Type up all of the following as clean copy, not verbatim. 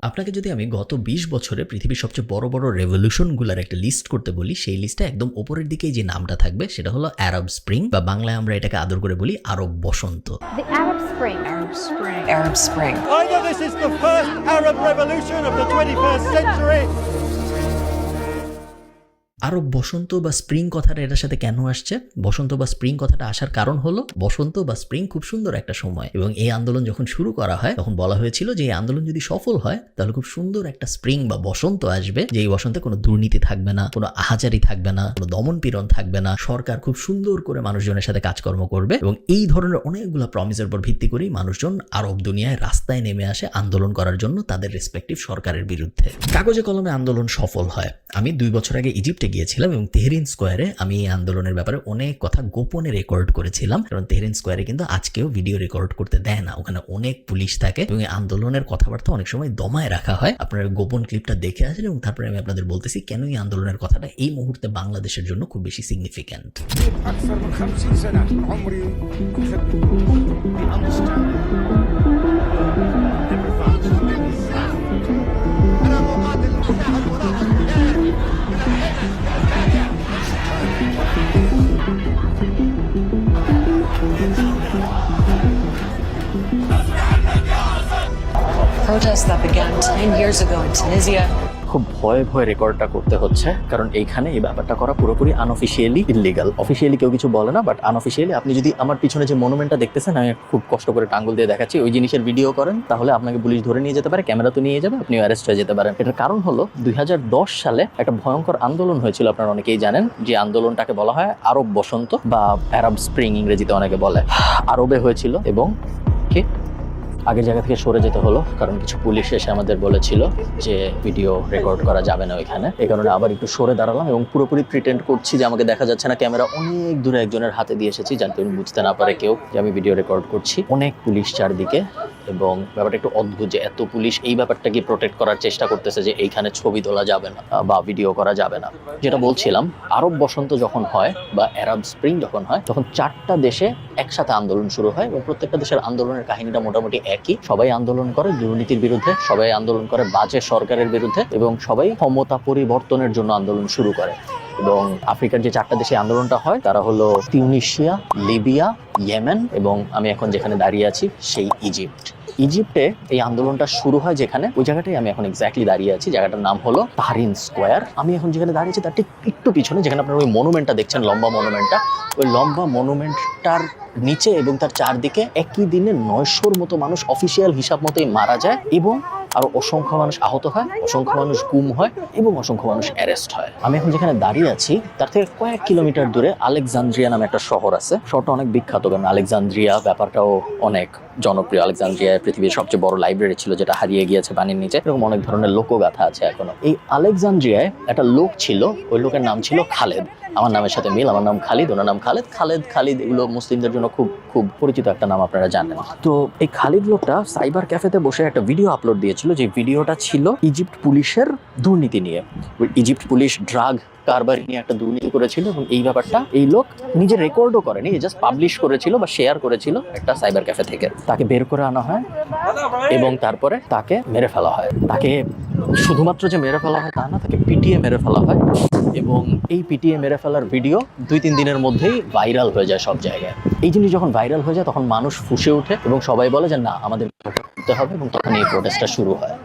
আপনাকে যদি আমি গত 20 বছরে পৃথিবীর সবচেয়ে বড় বড় রেভলিউশনগুলোর একটা লিস্ট করতে বলি, সেই লিস্টে একদম উপরের দিকেই যে নামটা থাকবে সেটা হলো আরব স্প্রিং, বা বাংলায় আমরা এটাকে আদর করে বলি আরব বসন্ত। The Arab Spring. Arab Spring. Arab Spring. Either this is the first Arab revolution of the 21st century. আরব বসন্ত বা স্প্রিং কথাটা এটার সাথে কেন আসছে? বসন্ত বা স্প্রিং কথাটা আসার কারণ হলো বসন্ত বা স্প্রিং খুব সুন্দর একটা সময়, এবং এই আন্দোলন যখন শুরু করা হয় তখন বলা হয়েছিল যে এই আন্দোলন যদি সফল হয় তাহলে খুব সুন্দর একটা স্প্রিং বা বসন্ত আসবে, যে এই বসন্তে কোনো দুর্নীতি থাকবে না, কোনো আহাজারি থাকবে না, কোনো দমন পীড়ন থাকবে না, সরকার খুব সুন্দর করে মানুষজনের সাথে কাজকর্ম করবে। এবং এই ধরনের অনেকগুলো প্রমিসের উপর ভিত্তি করেই মানুষজন আরব দুনিয়ায় রাস্তায় নেমে আসে আন্দোলন করার জন্য তাদের রেসপেক্টিভ সরকারের বিরুদ্ধে। কাগজে কলমে আন্দোলন সফল হয়। আমি 2 বছর আগে ইজিপ্টে গিয়েছিলাম এবং তেহরিন স্কোয়ারে আমি এই আন্দোলনের ব্যাপারে অনেক কথা গোপনে রেকর্ড করেছিলাম, কারণ তেহরিন স্কোয়ারে কিন্তু আজকেও ভিডিও রেকর্ড করতে দেয় না, ওখানে অনেক পুলিশ থাকে এবং এই আন্দোলনের কথাবার্তা অনেক সময় দমায় রাখা হয়। আপনারা গোপন ক্লিপটা দেখে আসেন এবং তারপরে আমি আপনাদের বলতেছি কেন এই আন্দোলনের কথাটা এই মুহূর্তে বাংলাদেশের জন্য খুব বেশি significant. أكثر من 50 سنة عمري أنا مقاتل مساعد Protests that began 10 years ago in Tunisia. খুব ভয়ে ভয়ে রেকর্ডটা করতে হচ্ছে, কারণ এইখানে এই ব্যাপারটা করা পুরোপুরি আনঅফিসিয়ালি ইললিগাল। অফিসিয়ালি কেউ কিছু বলে না, বাট আনঅফিসিয়ালি আপনি যদি আমার পিছনে যে মনুমেন্টটা দেখতেছেন, আমি খুব কষ্ট করে টাঙ্গুল দিয়ে দেখাচ্ছি, ওই জিনিসের ভিডিও করেন তাহলে আপনাকে পুলিশ ধরে নিয়ে যেতে পারে, ক্যামেরা তো নিয়ে যাবে, আপনি অ্যারেস্ট হয়ে যেতে পারেন। এটার কারণ হলো 2010 সালে একটা ভয়ঙ্কর আন্দোলন হয়েছিল, আপনারা অনেকেই জানেন, যে আন্দোলনটাকে বলা হয় আরব বসন্ত বা আরব স্প্রিং ইংরেজিতে অনেকে বলে। আরবে হয়েছিল এবং কি আগের জায়গা থেকে সরে যেতে হলো, কারণ কিছু পুলিশ এসে আমাদের বলেছিল যে ভিডিও রেকর্ড করা যাবে না ওইখানে। এই কারণে আবার একটু সরে দাঁড়ালাম এবং পুরোপুরি প্রিটেন্ড করছি যে আমাকে দেখা যাচ্ছে না, ক্যামেরা অনেক দূরে একজনের হাতে দিয়ে এসেছি যাতে বুঝতে না পারে কেউ যে আমি ভিডিও রেকর্ড করছি। অনেক পুলিশ চারদিকে, এবং ব্যাপারটা একটু অদ্ভুত যে এত পুলিশ এই ব্যাপারটাকে প্রোটেক্ট করার চেষ্টা করতেছে যে এইখানে ছবি তোলা যাবে না বা ভিডিও করা যাবে না। যেটা বলছিলাম, আরব বসন্ত যখন হয় বা আরব স্প্রিং যখন হয়, তখন 4টা দেশে একসাথে আন্দোলন শুরু হয় এবং প্রত্যেকটা দেশের আন্দোলনের কাহিনীটা মোটামুটি একই। সবাই আন্দোলন করে দুর্নীতির বিরুদ্ধে, সবাই আন্দোলন করে বাজে সরকারের বিরুদ্ধে, এবং সবাই ক্ষমতা পরিবর্তনের জন্য আন্দোলন শুরু করে। এবং আফ্রিকার যে 4টা দেশে আন্দোলনটা হয় তারা হলো তিউনিশিয়া, লিবিয়া, ইয়েমেন এবং আমি এখন যেখানে দাঁড়িয়ে আছি সেই ইজিপ্ট। ইজিপ্টে এই আন্দোলনটা শুরু হয় যেখানে, ওই জায়গাটাই আমি এখন এক্স্যাক্টলি দাঁড়িয়ে আছি, জায়গাটার নাম হলো তাহরিন স্কোয়ার। আমি এখন যেখানে দাঁড়িয়েছি তার ঠিক একটু পিছনে, যেখানে আপনারা ওই মনুমেন্টটা দেখছেন, লম্বা মনুমেন্টটা, ওই লম্বা মনুমেন্টটার নিচে এবং তার চারদিকে একই দিনে 900-র মতো মানুষ অফিসিয়াল হিসাব মতোই মারা যায়, এবং আরো অসংখ্য মানুষ আহত হয়, অসংখ্য মানুষ গুম হয় এবং অসংখ্য মানুষ অ্যারেস্ট হয়। আমি এখন যেখানে দাঁড়িয়ে আছি তার থেকে কয়েক কিলোমিটার দূরে আলেকজান্দ্রিয়া নামে একটা শহর আছে। শহরটা অনেক বিখ্যাত, কারণ আলেকজান্দ্রিয়া ব্যাপারটাও অনেক জনপ্রিয়। আলেকজান্দ্রিয়ায় পৃথিবীর সবচেয়ে বড় লাইব্রেরি ছিল, যেটা হারিয়ে গিয়েছে পানির নিচে। এরকম অনেক ধরনের লোকগাথা আছে এখনো। এই আলেকজান্দ্রিয়ায় একটা লোক ছিল, ওই লোকের নাম ছিল খালেদ। আমার নামের সাথে মিল, আমার নাম খালিদ, ওনার নাম খালেদ। খালিদ এগুলো মুসলিমদের জন্য খুব খুব পরিচিত একটা নাম, আপনারা জানেন। তো এই খালিদ লোকটা সাইবার ক্যাফেতে বসে একটা ভিডিও আপলোড দিয়েছিল, যে ভিডিওটা ছিল ইজিপ্ট পুলিশের দুর্নীতি নিয়ে। ইজিপ্ট পুলিশ ড্রাগ কারবার নিয়ে একটা দুর্নীতি করেছিল, এবং এই ব্যাপারটা এই লোক নিজে রেকর্ডও করেনি, জাস্ট পাবলিশ করেছিল বা শেয়ার করেছিল একটা সাইবার ক্যাফে থেকে। তাকে বের করে আনা হয় এবং তারপরে তাকে মেরে ফেলা হয়। তাকে শুধুমাত্র যে মেরে ফেলা হয় তা না, তাকে পিটিয়ে মেরে ফেলা হয়, এবং এই পিটিয়ে মেরে ফেলার ভিডিও 2-3 দিনের মধ্যেই ভাইরাল হয়ে যায় সব জায়গায়। এই জিনিস যখন ভাইরাল হয়ে যায় তখন মানুষ ফুঁসে ওঠে এবং সবাই বলে যে না, আমাদের করতে হবে, এবং তখন এই প্রোটেস্টটা শুরু হয়।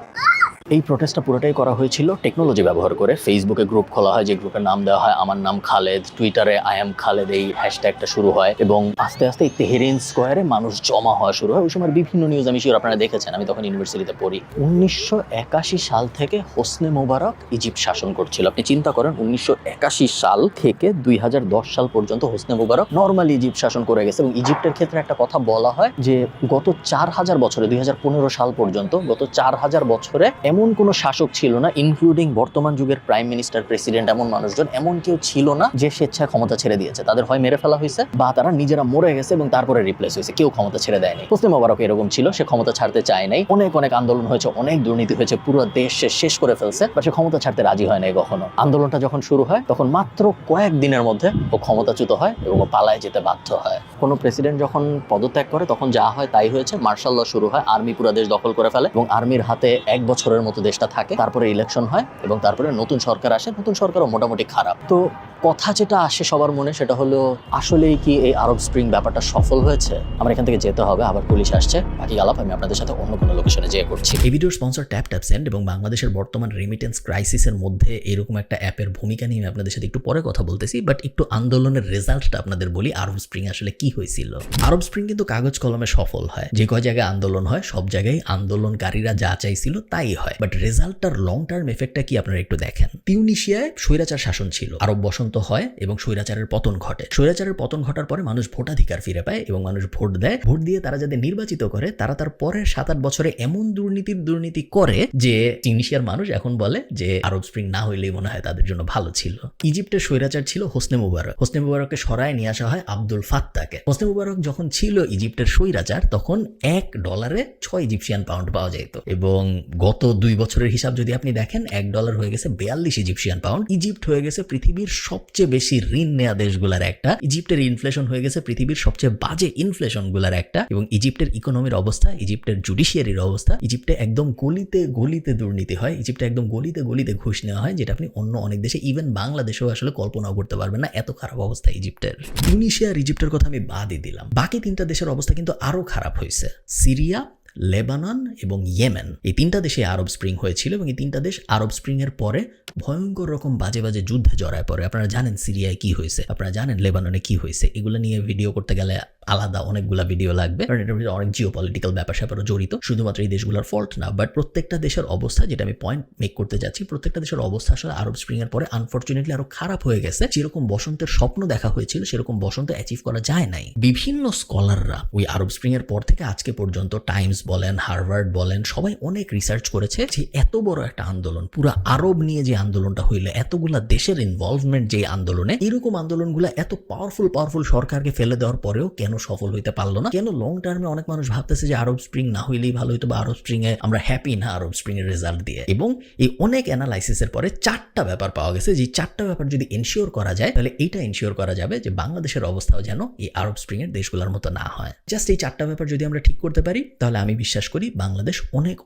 এই প্রোটেস্টটা পুরোটাই করা হয়েছিল টেকনোলজি ব্যবহার করে। ফেসবুকে গ্রুপ খোলা হয়, যে গ্রুপের নাম দেওয়া হয় আমার নাম খালেদ। টুইটারে আই এম খালেদ এই হ্যাশট্যাগটা শুরু হয়, এবং আস্তে আস্তে এই তেহরিন স্কোয়ারে মানুষ জমা হওয়া শুরু হয়। ওই সময় বিভিন্ন নিউজ আমি শিওর আপনারা দেখেছেন, আমি তখন ইউনিভার্সিটিতে পড়ি। 1981 সাল থেকে হোসনে মোবারক ইজিপ্ট শাসন করছিল। আপনি চিন্তা করেন, 1981 সাল থেকে 2010 সাল পর্যন্ত হোসনে মোবারক নর্মালি ইজিপ্ট শাসন করে গেছে। এবং ইজিপ্টের ক্ষেত্রে একটা কথা বলা হয় যে গত 4000 বছরে, 2015 সাল পর্যন্ত, গত 4000 বছরে এমন কোনো শাসক ছিল না, ইনক্লুডিং বর্তমান যুগের প্রাইম মিনিস্টার, প্রেসিডেন্ট, এমন মানুষজন এমন কেউ ছিল না যে স্বেচ্ছায় ক্ষমতা ছেড়ে দিয়েছে। তাদের হয় মেরে ফেলা হয়েছে বা তারা নিজেরা মরে গেছে এবং তারপরে রিপ্লেস হয়েছে, কেউ ক্ষমতা ছেড়ে দেয়নি। হোসনে মোবারক এরকম ছিল, সে ক্ষমতা ছাড়তে চায় নাই। অনেক আন্দোলন হয়েছে, অনেক দুর্নীতি হয়েছে, পুরো দেশ শেষ করে ফেলছে, বা সে ক্ষমতা ছাড়তে রাজি হয় নাই কখনো। আন্দোলনটা যখন শুরু হয় তখন মাত্র কয়েক দিনের মধ্যে ও ক্ষমতাচ্যুত হয় এবং ও পালায় যেতে বাধ্য হয়। কোনো প্রেসিডেন্ট যখন পদত্যাগ করে তখন যা হয় তাই হয়েছে। মার্শাল ল শুরু হয়, আর্মি পুরো দেশ দখল করে ফেলে এবং আর্মির হাতে 1 বছরের বছরের মতো দেশটা থাকে, তারপরে ইলেকশন হয় এবং তারপরে নতুন সরকার আসে। নতুন সরকারও মোটামুটি খারাপ। তো কথা যেটা আসে সবার মনে সেটা হলো আসলেই কি এই আরব স্প্রিং ব্যাপারটা সফল হয়েছে? আমার এখান থেকে যেতে হবে, আবার পুলিশ আসছে। বাকি আলাপ আমি আপনাদের সাথে অন্য কোনো লোকেশনে যেয়ে করছি। এই ভিডিওর স্পন্সর ট্যাপ এবং বাংলাদেশের বর্তমান রেমিটেন্স ক্রাইসিসের মধ্যে এরকম একটা অ্যাপের ভূমিকা নিয়ে আমি আপনাদের সাথে একটু পরে কথা বলতেছি, বাট একটু আন্দোলনের রেজাল্টটা আপনাদের বলি। আরব স্প্রিং আসলে কি হয়েছিল? আরব স্প্রিং কিন্তু কাগজ কলমে সফল হয়। যে কয় জায়গায় আন্দোলন হয় সব জায়গায় আন্দোলনকারীরা যা চাইছিল তাই হয়, বাট রেজাল্টটার লং টার্ম এফেক্টটা কি আপনারা একটু দেখেন। তিউনিশিয়ায় স্বৈরাচার শাসন ছিল, আরব বসন্ত হয় এবং স্বৈরাচারের পতন ঘটে। স্বৈরাচারের পতন ঘটার পরে মানুষ ভোটাধিকার ফিরে পায় এবং মানুষ ভোট দেয়। ভোট দিয়ে তারা যাদের নির্বাচিত করে তারা তার পরের 7-8 বছরে এমন দুর্নীতি করে যে তিউনিশিয়ার মানুষ এখন বলে যে আরব স্প্রিং না হইলেই মনে হয় তাদের জন্য ভালো ছিল। ইজিপ্টের স্বৈরাচার ছিল হোসনে মুবারক। হোসনে মুবারককে সরায় নিয়ে আসা হয় আব্দুল ফাত্তাকে। হোসনে মুবারক যখন ছিল ইজিপ্টের স্বৈরাচার তখন $1 6 ইজিপশিয়ান পাউন্ড পাওয়া যেত এবং গত 2 বছরের হিসাব যদি আপনি দেখেন $1 হয়ে গেছে 42 ইজিপশিয়ান পাউন্ড। ইজিপ্ট হয়ে গেছে পৃথিবীর সবচেয়ে বেশি ঋণ নেওয়া দেশগুলোর একটা। ইজিপ্টের ইনফ্লেশন হয়ে গেছে পৃথিবীর সবচেয়ে বাজে ইনফ্লেশনগুলোর একটা। এবং ইজিপ্টের ইকোনমির অবস্থা, ইজিপ্টের জুডিশিয়ারির অবস্থা, ইজিপ্টে একদম গলিতে দুর্নীতি হয়। ইজিপ্টে একদম গলিতে ঘুষ নেওয়া হয়, যেটা আপনি অন্য অনেক দেশে ইভেন বাংলাদেশেও আসলে কল্পনাও করতে পারবেন না। এত খারাপ অবস্থা ইজিপ্টের। তিউনিশিয়া আর ইজিপ্টের কথা আমি বাদই দিলাম, বাকি 3টা দেশের অবস্থা কিন্তু আরো খারাপ হয়েছে। সিরিয়া, লেবানন এবং ইয়েমেন, এই 3টা দেশে আরব স্প্রিং হয়েছিল এবং এই 3টা দেশ আরব স্প্রিং এর পরে ভয়ঙ্কর রকম বাজে যুদ্ধে জড়ায় পড়ে। আপনারা জানেন সিরিয়ায় কি হয়েছে, আপনারা জানেন লেবাননে কি হয়েছে। এগুলো নিয়ে ভিডিও করতে গেলে আলাদা অনেকগুলা ভিডিও লাগবে, কারণ এটার ভিতরে অনেক জিওপলিটিক্যাল ব্যাপার স্যাপারও জড়িত। শুধুমাত্র এই দেশগুলোর ফল্ট না, বাট প্রত্যেকটা দেশের অবস্থা, যেটা আমি পয়েন্ট মেক করতে যাচ্ছি, প্রত্যেকটা দেশের অবস্থা আসলে আরব স্প্রিং এর পরে আনফরচুনেটলি আরো খারাপ হয়ে গেছে। যেরকম বসন্তের স্বপ্ন দেখা হয়েছিল সেরকম বসন্ত অ্যাচিভ করা যায় নাই। বিভিন্ন স্কলাররা ওই আরব স্প্রিং এর পর থেকে আজকে পর্যন্ত, টাইমস বলেন, হার্ভার্ড বলেন, সবাই অনেক রিসার্চ করেছে যে এত বড় একটা আন্দোলন, পুরো আরব নিয়ে যে আন্দোলনটা হইলো, এতগুলা দেশের ইনভলভমেন্ট যে আন্দোলনে, এরকম আন্দোলনগুলা এত পাওয়ারফুল সরকারকে ফেলে দেওয়ার পরেও কেন সফল হইতে পারলো না? কেন লং টার্মে অনেক মানুষ ভাবতেছে যে আরব স্প্রিং না হইলেই ভালো হইতো, বা আরব স্প্রিং এ আমরা হ্যাপি না আরব স্প্রিং এর রেজাল্ট দিয়ে। এবং এই অনেক অ্যানালাইসিসের পরে 4টা ব্যাপার পাওয়া গেছে, যে 4টা ব্যাপার যদি এনশিওর করা যায় তাহলে এইটা এনশিওর করা যাবে যে বাংলাদেশের অবস্থাও যেন এই আরব স্প্রিং এর দেশগুলোর মতো না হয়। জাস্ট এই 4টা ব্যাপার যদি আমরা ঠিক করতে পারি তাহলে আমি বিশ্বাস করি বাংলাদেশ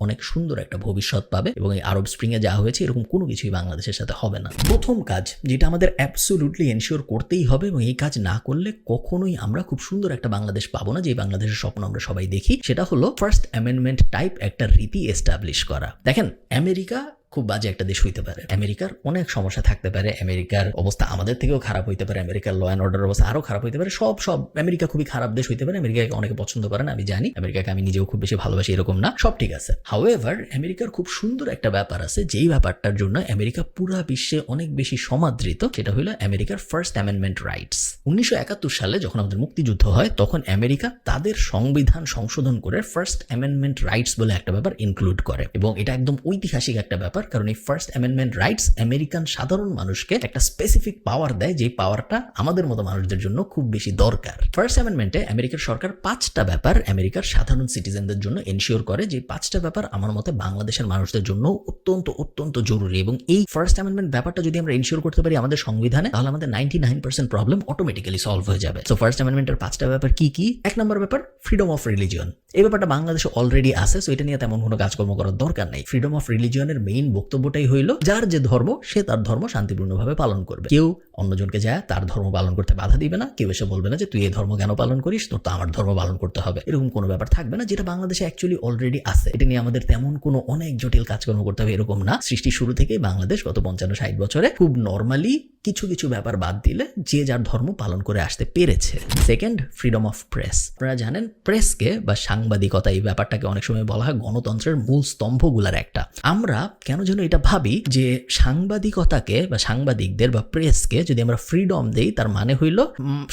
অনেক সুন্দর একটা ভবিষ্যৎ পাবে এবং এই আরব স্প্রিং এ যা হয়েছে এরকম কোনো কিছুই বাংলাদেশের সাথে হবে না। প্রথম কাজ যেটা আমাদের অ্যাবসলিউটলি এনশিওর করতেই হবে, এবং এই কাজ না করলে কখনোই আমরা খুব সুন্দর একটা বাংলাদেশ পাবো না, যে বাংলাদেশের স্বপ্ন আমরা সবাই দেখি, সেটা হলো ফার্স্ট অ্যামেন্ডমেন্ট টাইপ একটা রীতি এস্টাবলিশ করা। দেখেন, আমেরিকা খুব বাজে একটা দেশ হইতে পারে, আমেরিকার অনেক সমস্যা থাকতে পারে, আমেরিকার অবস্থা আমাদের থেকেও খারাপ হইতে পারে, আমেরিকার ল অ্যান্ড অর্ডার অবস্থা আরো খারাপ হইতে পারে, সব আমেরিকা খুবই খারাপ দেশ হইতে পারে, আমেরিকাকে অনেকে পছন্দ করে না, আমি জানি, আমেরিকাকে আমি নিজেও খুব বেশি ভালোবাসি এরকম না, সব ঠিক আছে। হাউএভার আমেরিকার খুব সুন্দর একটা ব্যাপার আছে, যেই ব্যাপারটার জন্য আমেরিকা পুরা বিশ্বে অনেক বেশি সমাদৃত, সেটা হলো আমেরিকার ফার্স্ট অ্যামেন্ডমেন্ট রাইটস। 1971 সালে যখন আমাদের মুক্তিযুদ্ধ হয় তখন আমেরিকা তাদের সংবিধান সংশোধন করে ফার্স্ট অ্যামেন্ডমেন্ট রাইটস বলে একটা ব্যাপার ইনক্লুড করে, এবং এটা একদম ঐতিহাসিক একটা ব্যাপার, কারণ এই ফার্স্ট অ্যামেন্ডমেন্ট রাইটস আমেরিকান সাধারণ মানুষকে একটা স্পেসিফিক পাওয়ার দেয়, যে পাওয়ারটা আমাদের মতো মানুষদের জন্য খুব বেশি দরকার। ফার্স্ট অ্যামেন্ডমেন্টে আমেরিকার সরকার 5টা ব্যাপার আমেরিকার সাধারণ সিটিজেনদের জন্য এনশিওর করে, যে 5টা ব্যাপার আমার মতে বাংলাদেশের মানুষদের জন্য অত্যন্ত জরুরি। এবং এই ফার্স্ট অ্যামেন্ডমেন্ট ব্যাপারটা যদি আমরা এনশিওর করতে পারি আমাদের সংবিধানে, তাহলে আমাদের 99% প্রবলেম অটোমেটিক্যালি সলভ হয়ে যাবে। সো ফার্স্ট অ্যামেন্ডমেন্টের 5টা ব্যাপার কি? 1 নম্বর ব্যাপার ফ্রিডম অফ রিলিজিয়ন। এই ব্যাপারটা বাংলাদেশে অলরেডি আছে, সো এটা নিয়ে তেমন কোনো কাজকর্ম করার দরকার নেই। ফ্রিডম অফ রিলিজিয়নের মেইন বক্তব্যটাই হইল যার যে ধর্ম সে তার ধর্ম শান্তিপূর্ণভাবে পালন করবে, কেউ অন্যজনকে যায় তার ধর্ম পালন করতে বাধা দিবে না, কেউ এসে বলবে না যে তুই এই ধর্ম কেন পালন করিস, তোর তো আমার ধর্ম পালন করতে হবে, এরকম কোনো ব্যাপার থাকবে না, যেটা বাংলাদেশে অ্যাকচুয়ালি অলরেডি আছে। এটা নিয়ে আমাদের তেমন কোনো অনেক জটিল কাজকর্ম করতে হবে এরকম না। সৃষ্টির শুরু থেকেই বাংলাদেশ গত 55-60 বছরে খুব নর্মালি কিছু ব্যাপার বাদ দিলে যে যার ধর্ম পালন করে আসতে পেরেছে। Second, freedom of press. আপনারা জানেন প্রেসকে বা সাংবাদিকতা, এই ব্যাপারটাকে অনেক সময় বলা হয় গণতন্ত্রের মূল স্তম্ভগুলার একটা। আমরা কেন যেন এটা ভাবি যে সাংবাদিকতাকে বা সাংবাদিকদের বা প্রেসকে যদি আমরা ফ্রিডম দেই তার মানে হইল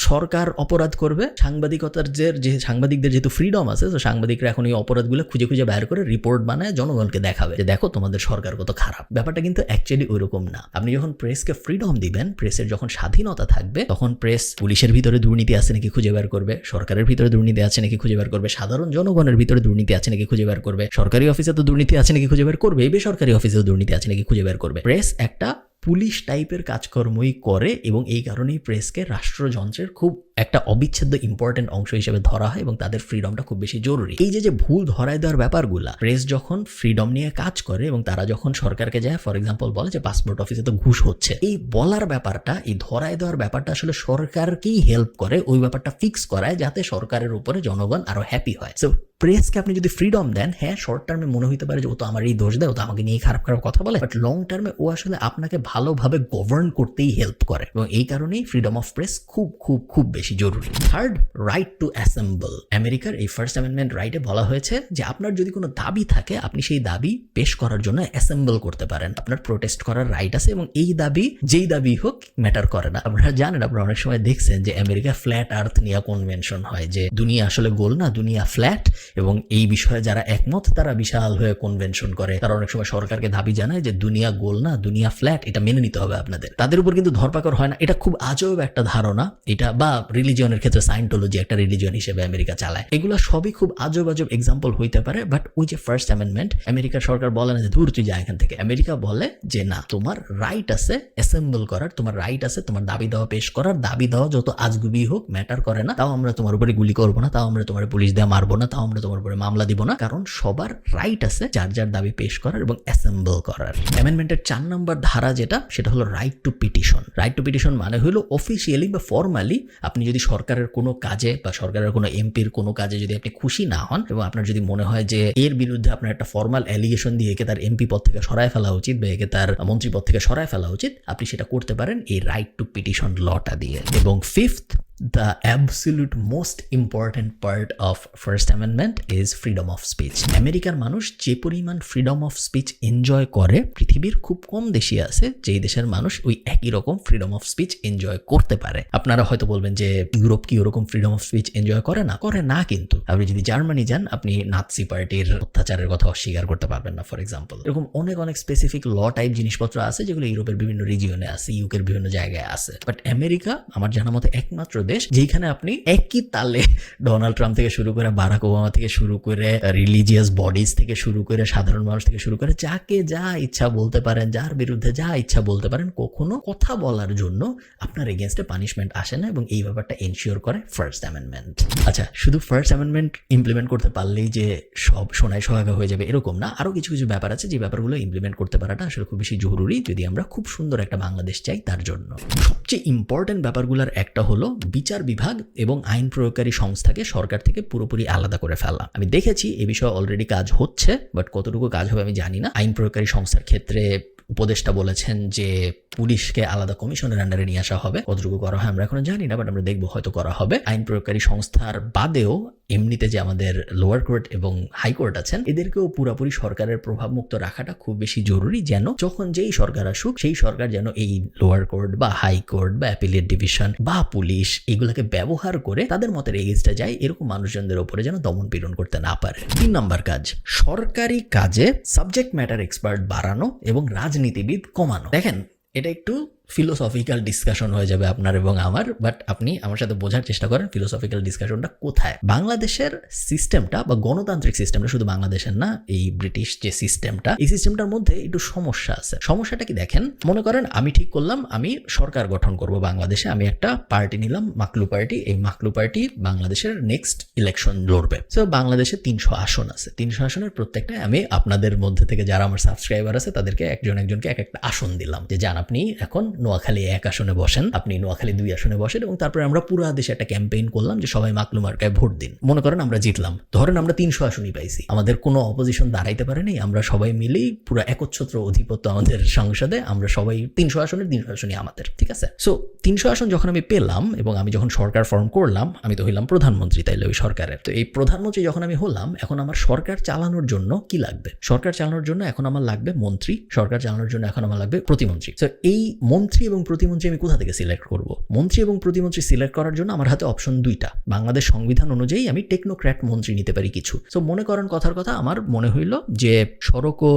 সরকার অপরাধ করবে। সাংবাদিকদের যেহেতু ফ্রিডম আছে, তো সাংবাদিকরা এখন এই অপরাধগুলো খুঁজে বাইর করে রিপোর্ট বানায় জনগণকে দেখাবে যে দেখো তোমাদের সরকার কত খারাপ। ব্যাপারটা কিন্তু অ্যাকচুয়ালি ওইরকম না। আপনি যখন প্রেসকে ফ্রিডম দিবেন, প্রেসের যখন স্বাধীনতা থাকবে, তখন প্রেস পুলিশের ভিতরে দুর্নীতি আছে নাকি খুঁজে বের করবে, সরকারের ভিতরে দুর্নীতি আছে নাকি খুঁজে বের করবে, সাধারণ জনগণের ভিতরে দুর্নীতি আছে নাকি খুঁজে বের করবে, সরকারি অফিসে তো দুর্নীতি আছে নাকি খুঁজে বের করবে, বেসরকারি অফিসেও দুর্নীতি আছে নাকি খুঁজে বের করবে। প্রেস একটা পুলিশ টাইপের কাজকর্মই করে এবং এই কারণেই প্রেসকে রাষ্ট্রযন্ত্রের খুব একটা অবিচ্ছেদ্য ইম্পর্টেন্ট অংশ হিসেবে ধরা হয় এবং তাদের ফ্রিডমটা খুব বেশি জরুরি। এই যে ভুল ধরায় দেওয়ার ব্যাপারগুলা, প্রেস যখন ফ্রিডম নিয়ে কাজ করে এবং তারা যখন সরকারকে যায় ফর এক্সাম্পল বলে যে পাসপোর্ট অফিসে তো ঘুষ হচ্ছে, এই বলার ব্যাপারটা, এই ধরায় দেওয়ার ব্যাপারটা আসলে সরকারকেই হেল্প করে ওই ব্যাপারটা ফিক্স করায়, যাতে সরকারের উপরে জনগণ আরো হ্যাপি হয়। সো প্রেসকে আপনি যদি ফ্রিডম দেন, হ্যাঁ শর্ট টার্মে মনে হইতে পারে যে ও তো আমার এই দোষ দেয়, ও তো আমাকে নিয়ে খারাপ খারাপ কথা বলে, বাট লং টার্মে ও আসলে আপনাকে ভালোভাবে গভর্ন করতেই হেল্প করে এবং এই কারণেই ফ্রিডম অফ প্রেস খুব খুব খুব বেশি জরুরি। Third, right two assemble. আমেরিকার এই ফার্স্ট অ্যামেন্ডমেন্ট রাইটে বলা হয়েছে যে আপনার যদি কোনো দাবি থাকে, আপনি সেই দাবি পেশ করার জন্য অ্যাসেম্বল করতে পারেন, আপনার প্রোটেস্ট করার রাইট আছে এবং এই দাবি যেই দাবি হোক ম্যাটার করে না। আপনারা জানেন, আপনারা অনেক সময় দেখছেন যে আমেরিকা ফ্ল্যাট আর্থ নিয়ে কনভেনশন হয়, যে দুনিয়া আসলে গোল না, দুনিয়া ফ্ল্যাট, এবং এই বিষয়ে যারা একমত তারা বিশাল হয়ে কনভেনশন করে। তারা অনেক সময় সরকারকে দাবি জানায় যে দুনিয়া গোল না, দুনিয়া ফ্ল্যাট, এটা মেনে নিতে হবে আপনাদের। তাদের উপর কিন্তু ধরপাকড় হয় না। এটা খুব আজব একটা ধারণা এটা, বা রিলিজিয়নের ক্ষেত্রে সায়েন্টোলজি একটা রিলিজিয়ন হিসেবে আমেরিকা চালায়, এগুলো সবই খুব আজব আজব এক্সাম্পল হইতে পারে। বাট ওই যে ফার্স্ট অ্যামেন্ডমেন্ট, আমেরিকার সরকার বলে না যে দূর তুই যা এখান থেকে। আমেরিকা বলে যে না, তোমার রাইট আছে অ্যাসেম্বল করার, তোমার রাইট আছে তোমার দাবি দেওয়া পেশ করার, দাবি দেওয়া যত আজগুবি হোক ম্যাটার করে না, তাও আমরা তোমার উপরে গুলি করবো না, তাও আমরা তোমার পুলিশ দিয়ে মারবো না, তাও আমরা তোমার উপরে মামলা দিব না, কারণ সবার রাইট আছে যার যার দাবি পেশ করার এবং অ্যাসেম্বল করার। অ্যামেন্ডমেন্টের 4 নম্বর ধারা যেটা, সেটা হলো right two petition. Right two petition মানে হলো অফিসিয়ালি বা ফর্মালি আপনি যদি সরকারের কোনো কাজে বা সরকারের কোনো এমপির কোনো কাজে যদি আপনি খুশি না হন এবং আপনার যদি মনে হয় যে এর বিরুদ্ধে আপনার একটা ফর্মাল অ্যালিগেশন দিয়ে একে তার এমপি পদ থেকে সরায় ফেলা উচিত বা একে তার মন্ত্রী পদ থেকে সরায় ফেলা উচিত, আপনি সেটা করতে পারেন এই রাইট টু পিটিশন লটা দিয়ে। এবং fifth, the absolute most important part of First Amendment is freedom of speech. আমেরিকার মানুষ যে পরিমাণ ফ্রিডম অফ স্পিচ এনজয় করে, পৃথিবীর খুব কম দেশই আছে যেই দেশের মানুষ ওই একই রকম ফ্রিডম অফ স্পিচ এনজয় করতে পারে। আপনারা হয়তো বলবেন যে ইউরোপ কি ওরকম ফ্রিডম অফ স্পিচ এনজয় করে না? করে না। কিন্তু আপনি যদি জার্মানি যান, আপনি নাৎসি পার্টির অত্যাচারের কথা অস্বীকার করতে পারবেন না ফর এক্সাম্পল। এরকম অনেক অনেক স্পেসিফিক ল টাইপ জিনিসপত্র আছে যেগুলো ইউরোপের বিভিন্ন রিজিয়নে আছে, ইউকের বিভিন্ন জায়গায় আছে। বাট আমেরিকা আমার জানা মতে একমাত্র দেশ যেখানে আপনি একই তালে ডোনাল্ড ট্রাম্প থেকে শুরু করে, বারাক ওবামা থেকে শুরু করে, রিলিজিয়াস বডিজ থেকে শুরু করে, সাধারণ মানুষ থেকে শুরু করে, যাকে যা ইচ্ছা বলতে পারেন, যার বিরুদ্ধে যা ইচ্ছা বলতে পারেন, কখনো কথা বলার জন্য আপনার এগেনস্টে পানিশমেন্ট আসে না এবং এই ব্যাপারটা এনশিওর করে ফার্স্ট অ্যামেন্ডমেন্ট। আচ্ছা, শুধু ফার্স্ট অ্যামেন্ডমেন্ট ইমপ্লিমেন্ট করতে পারলেই যে সব সোনায় সোহাগা হয়ে যাবে এরকম না, আরো কিছু কিছু ব্যাপার আছে যে ব্যাপারগুলো ইমপ্লিমেন্ট করতে পারাটা আসলে খুব বেশি জরুরি যদি আমরা খুব সুন্দর একটা বাংলাদেশ চাই তার জন্য। সবচেয়ে ইম্পর্টেন্ট ব্যাপারগুলোর একটা হলো বিচার বিভাগ এবং আইন প্রয়োগকারী সংস্থাকে সরকার থেকে পুরোপুরি আলাদা করে ফেলা। আমি দেখেছি এ বিষয়ে অলরেডি কাজ হচ্ছে, বাট কতটুকু কাজ হবে আমি জানি না। আইন প্রয়োগকারী সংস্থার ক্ষেত্রে উপদেষ্টা বলেছেন যে পুলিশকে আলাদা কমিশনের আন্ডারে নিয়ে আসা হবে, কতটুকু করা হয় আমরা এখনো জানি না, বাট আমরা দেখবো হয়তো করা হবে। আইন প্রয়োগকারী সংস্থার বাদেও এমনিতে যে আমাদের লোয়ার কোর্ট এবং হাইকোর্ট আছেন, এদেরকেও পুরোপুরি সরকারের প্রভাব মুক্ত রাখাটা খুব বেশি জরুরি, যেন যখন যেই সরকার আসুক সেই সরকার যেন এই লোয়ার কোর্ট বা হাইকোর্ট বা অ্যাপিলেট ডিভিশন বা পুলিশ এগুলোকে ব্যবহার করে তাদের মতের এগেইনস্টে যায়, এরকম মানুষজনদের উপরে যেন দমন পীড়ন করতে না পারে। 3 নম্বর কাজ, সরকারি কাজে সাবজেক্ট ম্যাটার এক্সপার্ট বাড়ানো এবং রাজনীতিবিদ কমানো। দেখেন, এটা একটু ফিলোসফিক্যাল ডিসকাশন হয়ে যাবে আপনার এবং আমার, বাট আপনি আমার সাথে বোঝার চেষ্টা করেন ফিলোসফিক্যাল ডিসকাশনটা কোথায়। বাংলাদেশের সিস্টেমটা বা গণতান্ত্রিক সিস্টেমটা, শুধু বাংলাদেশের না, এই ব্রিটিশ যে সিস্টেমটা, এই সিস্টেমটার মধ্যে একটু সমস্যা আছে। সমস্যাটা কি দেখেন, মনে করেন আমি ঠিক করলাম আমি সরকার গঠন করব বাংলাদেশে, আমি একটা পার্টি নিলাম, মাকলু পার্টি। এই মাকলু পার্টি বাংলাদেশের নেক্সট ইলেকশন লড়বে। সো বাংলাদেশে 300 আসন আছে, 300 আসনের প্রত্যেকটা আমি আপনাদের মধ্যে থেকে যারা আমার সাবস্ক্রাইবার আছে তাদেরকে একজনকে এক একটা আসন দিলাম, যে যান আপনি এখন নোয়াখালী 1 আসনে বসেন, আপনি নোয়াখালী 2 আসনে বসেন, এবং তারপরে আমরা পুরো দেশে একটা ক্যাম্পেইন করলাম যে সবাই মাকলু মার্কায় ভোট দিন। মনে করেন আমরা জিতলাম, ধরেন আমরা 300 আসনই পাইছি, আমাদের কোনো অপোজিশন দাঁড়াইতে পারেনি, আমরা সবাই মিলেই পুরো একচ্ছত্র অধিপত্য আমাদের সংসদে, আমরা সবাই 300 আসনের 300 আসনই আমাদের, ঠিক আছে। সো 300 আসন যখন আমি পেলাম এবং আমি যখন সরকার ফর্ম করলাম, আমি তো হইলাম প্রধানমন্ত্রী তাইলে ওই সরকারের। তো এই প্রধানমন্ত্রী যখন আমি হলাম, এখন আমার সরকার চালানোর জন্য কি লাগবে? সরকার চালানোর জন্য এখন আমার লাগবে মন্ত্রী, সরকার চালানোর জন্য এখন আমার লাগবে প্রতিমন্ত্রী। তো এই মন্ত্রী এবং প্রতিমন্ত্রী আমি কোথা থেকে সিলেক্ট করব? মন্ত্রী এবং প্রতিমন্ত্রী সিলেক্ট করার জন্য আমার হাতে অপশন 2টা। বাংলাদেশ সংবিধান অনুযায়ী আমি টেকনোক্র্যাট মন্ত্রী নিতে পারি কিছু। সো মনে করেন কথার কথা, আমার মনে হইল যে সড়ক ও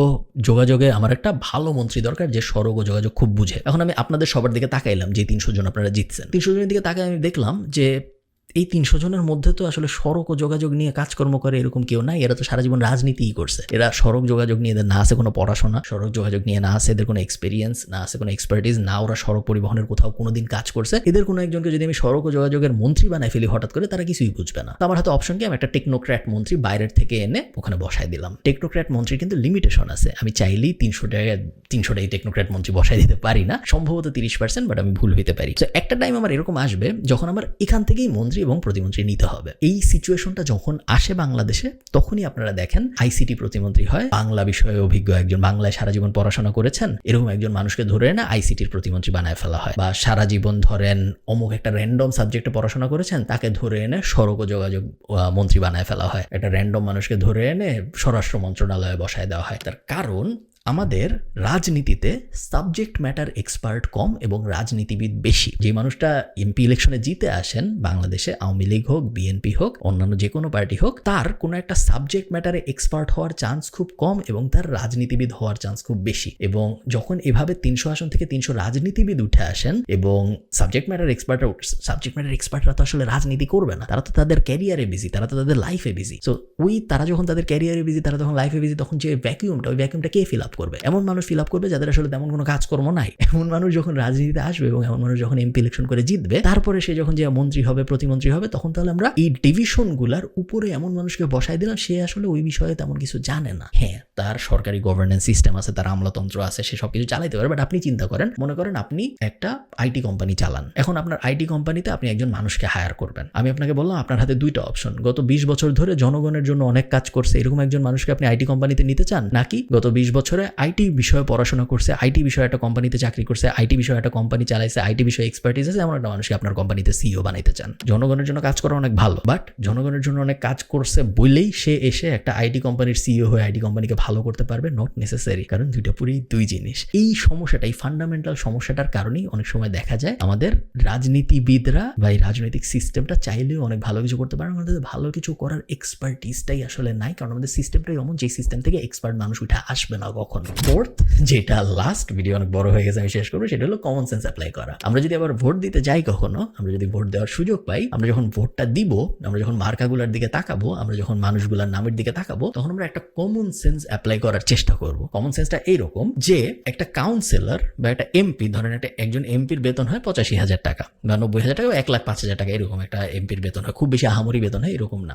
যোগাযোগে আমার একটা ভালো মন্ত্রী দরকার যে সড়ক ও যোগাযোগ খুব বুঝে। এখন আমি আপনাদের সবার দিকে তাকাইলাম, যে 300 জন আপনারা জিতছেন, 300 জনের দিকে তাকাই আমি দেখলাম যে এই 300 জনের মধ্যে তো আসলে সড়ক ও যোগাযোগ নিয়ে কাজকর্ম করে এরকম কেউ নাই। এরা তো সারা জীবন রাজনীতিই করছে। এরা সড়ক যোগাযোগ নিয়ে এদের না আছে কোনো পড়াশোনা, সড়ক যোগাযোগ নিয়ে না আছে এদের কোনো এক্সপিরিয়েন্স, না আছে কোনো এক্সপার্টিস, না ওরা সড়ক পরিবহনের কোথাও কোনোদিন কাজ করছে। এদের কোনো একজনকে যদি আমি সড়ক ও যোগাযোগের মন্ত্রী বানাই ফেলি হঠাৎ করে, তারা কিছুই বুঝবে না। তো আমার হাতে অপশন কি, আমি একটা টেকনোক্র্যাট মন্ত্রী বাইরের থেকে এনে ওখানে বসাই দিলাম। টেকনোক্র্যাট মন্ত্রীর কিন্তু লিমিটেশন আছে, আমি চাইলেই 300টাই টেকনোক্র্যাট মন্ত্রী বসাই দিতে পারি না, সম্ভবত 30%, বাট আমি ভুল হইতে পারি। তো একটা টাইম আমার এরকম আসবে যখন আমার এখান থেকেই মন্ত্রী এবং প্রতিমন্ত্রী নিতে হবে। এই সিচুয়েশনটা যখন আসে বাংলাদেশে, তখনই আপনারা দেখেন আইসিটি প্রতিমন্ত্রী হয়, বাংলা বিষয়ে অভিজ্ঞ একজন, বাংলায় সারা জীবন পড়াশোনা করেছেন এরকম একজন মানুষকে ধরে এনে আইসিটির প্রতিমন্ত্রী বানায় ফেলা হয়। বা সারা জীবন ধরেন অমুক একটা র্যান্ডম সাবজেক্টে পড়াশোনা করেছেন, তাকে ধরে এনে সড়ক ও যোগাযোগ মন্ত্রী বানায় ফেলা হয়। একটা র্যান্ডম মানুষকে ধরে এনে স্বরাষ্ট্র মন্ত্রণালয়ে বসায় দেওয়া হয়। তার কারণ আমাদের রাজনীতিতে সাবজেক্ট ম্যাটার এক্সপার্ট কম এবং রাজনীতিবিদ বেশি। যে মানুষটা এমপি ইলেকশনে জিতে আসেন বাংলাদেশে, আওয়ামী লীগ হোক, বিএনপি হোক, অন্যান্য যে কোনো পার্টি হোক, তার কোনো একটা সাবজেক্ট ম্যাটারে এক্সপার্ট হওয়ার চান্স খুব কম এবং তার রাজনীতিবিদ হওয়ার চান্স খুব বেশি। এবং যখন এভাবে 300 আসন থেকে 300 রাজনীতিবিদ উঠে আসেন এবং সাবজেক্ট ম্যাটার এক্সপার্টরা তো আসলে রাজনীতি করবে না, তারা তো তাদের ক্যারিয়ারে বিজি, তারা তো তাদের লাইফে বিজি। সো তারা যখন তাদের ক্যারিয়ারে বিজি, তারা যখন লাইফে বিজি, তখন যে ওই ভ্যাকিউমটা কে ফিল আপ করবে? এমন মানুষ ফিল আপ করবে যাদের আসলে তেমন কোনো কাজকর্ম নাই। এমন মানুষ যখন রাজনীতিতে আসবে এবং এমন মানুষ যখন এমপি ইলেকশন করে জিতবে, তারপরে সে যখন যে মন্ত্রী হবে, প্রতিমন্ত্রী হবে, তখন তাহলে আমরা এই ডিভিশনগুলার উপরে এমন মানুষকে বসাই দিলাম, সে আসলে ওই বিষয়ে তেমন কিছু জানে না। হ্যাঁ, তার সরকারি গভর্নেন্স সিস্টেম আছে, তার আমলাতন্ত্র আছে, সে সবকিছু চালাইতে পারে। বাট আপনি চিন্তা করেন, মনে করেন আপনি একটা আইটি কোম্পানি চালান। এখন আপনার আইটি কোম্পানিতে আপনি একজন মানুষকে হায়ার করবেন। আমি আপনাকে বললাম আপনার হাতে দুইটা অপশন। গত 20 বছর ধরে জনগণের জন্য অনেক কাজ করছে এরকম একজন মানুষকে আপনি আইটি কোম্পানিতে নিতে চান, নাকি গত 20 বছরে আইটি বিষয়ে পড়াশোনা করছে, আইটি বিষয়ে একটা কোম্পানিতে চাকরি করছে, আইটি বিষয়ে একটা কোম্পানি চালাইছে, আইটি বিষয়ে এক্সপার্টিস আছে এমন একটা মানুষকে আপনার কোম্পানিতে সিইও বানাইতে চান? জনগণের জন্য কাজ করা অনেক ভালো, বাট জনগণের জন্য অনেক কাজ করছে বলেই সে এসে একটা আইটি কোম্পানির সিইও হয়ে আইটি কোম্পানিকে ভালো করতে পারবে? নট নেসেসারি, কারণ দুইটা পুরোই দুই জিনিস। এই সমস্যাটা, এই ফান্ডামেন্টাল সমস্যাটার কারণেই অনেক সময় দেখা যায় আমাদের রাজনীতিবিদরা বা এই রাজনৈতিক সিস্টেমটা চাইলেও অনেক ভালো কিছু করতে পারে, আমাদের ভালো কিছু করার এক্সপার্টিসটাই আসলে নাই, কারণ আমাদের সিস্টেমটাই এমন যে সিস্টেম থেকে এক্সপার্ট মানুষ উঠে আসবে না কখনো। ফোর্থ, যেটা লাস্ট, ভিডিও অনেক বড় হয়ে গেছে, আমি শেষ করবো, সেটা হলো কমন সেন্স অ্যাপ্লাই করা। আমরা যদি আবার ভোট দিতে যাই কখনো, আমরা যদি ভোট দেওয়ার সুযোগ পাই, আমরা যখন ভোটটা দিব, আমরা যখন মার্কাগুলার দিকে তাকাবো, আমরা যখন মানুষগুলার নামের দিকে তাকাবো, তখন আমরা একটা কমন সেন্স অ্যাপ্লাই করার চেষ্টা করব। কমন সেন্সটা এইরকম যে একটা কাউন্সিলর বা একটা এমপি, ধরেন একজন এমপির বেতন হয় 85,000 টাকা বা 90,000 টাকা বা 1,05,000 টাকা, এরকম একটা এমপির বেতন হয়। খুব বেশি আহামরি বেতন হয় এরকম না।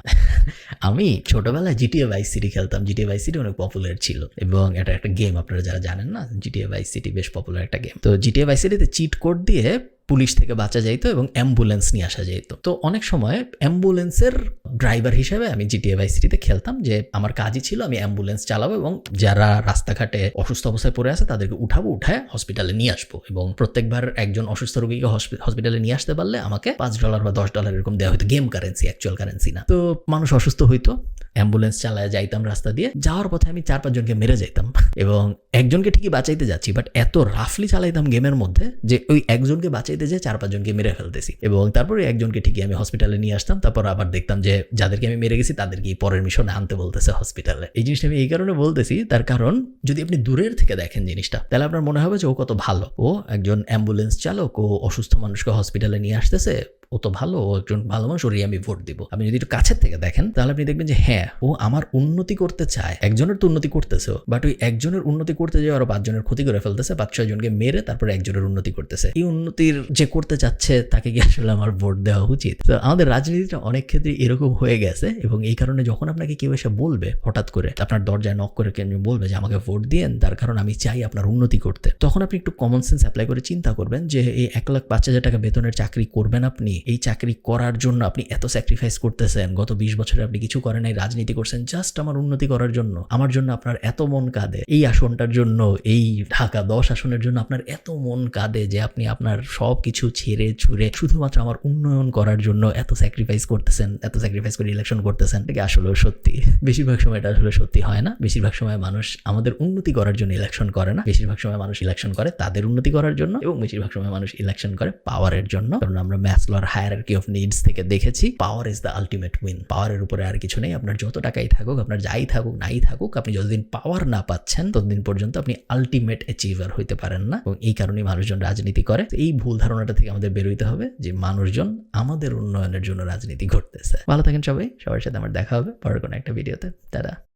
আমি ছোটবেলায় জিটিএ ভাইস সিটি খেলতাম। জিটিএ ভাইস সিটি অনেক পপুলার ছিল এবং এটা একটা গেম, আপনারা যারা জানেন না, জিটিএ ভাইস সিটি বেশ পপুলার একটা গেম। তো জিটিএ ভাইস সিটিতে চিট কোড দিয়ে পুলিশ থেকে বাঁচা যাইতো এবং অ্যাম্বুলেন্স নিয়ে আসা যেত। তো অনেক সময় অ্যাম্বুলেন্সের ড্রাইভার হিসেবে আমি জিটিএ ভাইস সিটিতে খেলতাম, যে আমার কাজই ছিল আমি অ্যাম্বুলেন্স চালাবো এবং যারা রাস্তাঘাটে অসুস্থ অবস্থায় পড়ে আছে তাদেরকে উঠায় হসপিটালে নিয়ে আসবো, এবং প্রত্যেকবার একজন অসুস্থ রোগীকে হসপিটালে নিয়ে আসতে পারলে আমাকে $5 বা $10 এরকম দেওয়া হতো, গেম কারেন্সি, অ্যাকচুয়াল কারেন্সি না। তো মানুষ অসুস্থ হইতো, অ্যাম্বুলেন্স চালায় যাইতাম রাস্তা দিয়ে, যাওয়ার পথে আমি 4-5 জনকে মেরে যাইতাম এবং একজনকে ঠিকই বাঁচাইতে যাচ্ছি, বাট এত রাফলি চালাইতাম গেমের মধ্যে যে ওই একজনকে বাঁচাইতে যে 4-5 জনকে মেরে ফেলতেছি, এবং তারপরে একজনকে ঠিকই আমি হসপিটালে নিয়ে আসতাম। তারপর আবার দেখতাম যে যাদেরকে আমি মেরে গেছি তাদেরকে পরের মিশনে আনতে বলতেছে হসপিটালে। এই জিনিসটা আমি এই কারণে বলতেছি, তার কারণ যদি আপনি দূরের থেকে দেখেন জিনিসটা, তাহলে আপনার মনে হবে যে ও কত ভালো, ও একজন অ্যাম্বুলেন্স চালক, ও অসুস্থ মানুষকে হসপিটালে নিয়ে আসতেছে, ও তো ভালো, ও একজন ভালো মানুষ, ওরই আমি ভোট দিব। আপনি যদি একটু কাছের থেকে দেখেন তাহলে আপনি দেখবেন যে হ্যাঁ, ও আমার উন্নতি করতে চায়। একজনের তো উন্নতি করতেছে, বাট ওই একজনের উন্নতি করতে যেয়ে আরো 5 জনের ক্ষতি করে ফেলতেছে, 5-6 জনকে মেরে তারপরে একজনের উন্নতি করতেছে। এই উন্নতির যে করতে চাচ্ছে তাকে কি আসলে আমার ভোট দেওয়া উচিত? তো আমাদের রাজনীতিটা অনেক ক্ষেত্রে এরকম হয়ে গেছে, এবং এই কারণে যখন আপনাকে কেউ এসে বলবে, হঠাৎ করে আপনার দরজায় নক করে কেউ বলবে যে আমাকে ভোট দিয়েন, তার কারণ আমি চাই আপনার উন্নতি করতে, তখন আপনি একটু কমন সেন্স অ্যাপ্লাই করে চিন্তা করবেন যে এই 1,05,000 টাকা বেতনের চাকরি করবেন আপনি, এই চাকরি করার জন্য আপনি এত স্যাক্রিফাইস করতেছেন, গত 20 বছরে আপনি কিছু করেন নাই, রাজনীতি করছেন জাস্ট আমার উন্নতি করার জন্য, আমার জন্য আপনার এত মন কাঁদে, এই আসনটার জন্য, এই ঢাকা 10 আসনের জন্য আপনার এত মন কাঁদে যে আপনি আপনার সব কিছু ছেড়ে ছুড়ে শুধুমাত্র আমার উন্নয়ন করার জন্য এত স্যাক্রিফাইস করতেছেন, এত স্যাক্রিফাইস করে ইলেকশন করতেছেন। এটা আসলেও সত্যি? বেশিরভাগ সময় এটা আসলে সত্যি হয় না। বেশিরভাগ সময় মানুষ আমাদের উন্নতি করার জন্য ইলেকশন করে না, বেশিরভাগ সময় মানুষ ইলেকশন করে তাদের উন্নতি করার জন্য, এবং বেশিরভাগ সময় মানুষ ইলেকশন করে পাওয়ারের জন্য, কারণ আমরা ম্যাসলোর হায়ারার্কি অফ নিডস থেকে দেখেছি, power is the ultimate win. পাওয়ারের উপরে আর কিছু নেই। আপনার যত টাকাই থাকুক, আপনার যাই থাকুক নাই থাকুক, আপনি যতদিন পাওয়ার না পাচ্ছেন ততদিন পর্যন্ত আপনি আলটিমেট অ্যাচিভার হইতে পারেন না। এবং এই কারণেই মানুষজন রাজনীতি করে। তো এই ভুল ধারণাটা থেকে আমাদের বেরোইতে হবে যে মানুষজন আমাদের উন্নয়নের জন্য রাজনীতি করতেছে। ভালো থাকেন সবাই, সবার সাথে আমার দেখা হবে পরের কোনো একটা ভিডিওতে। টাটা।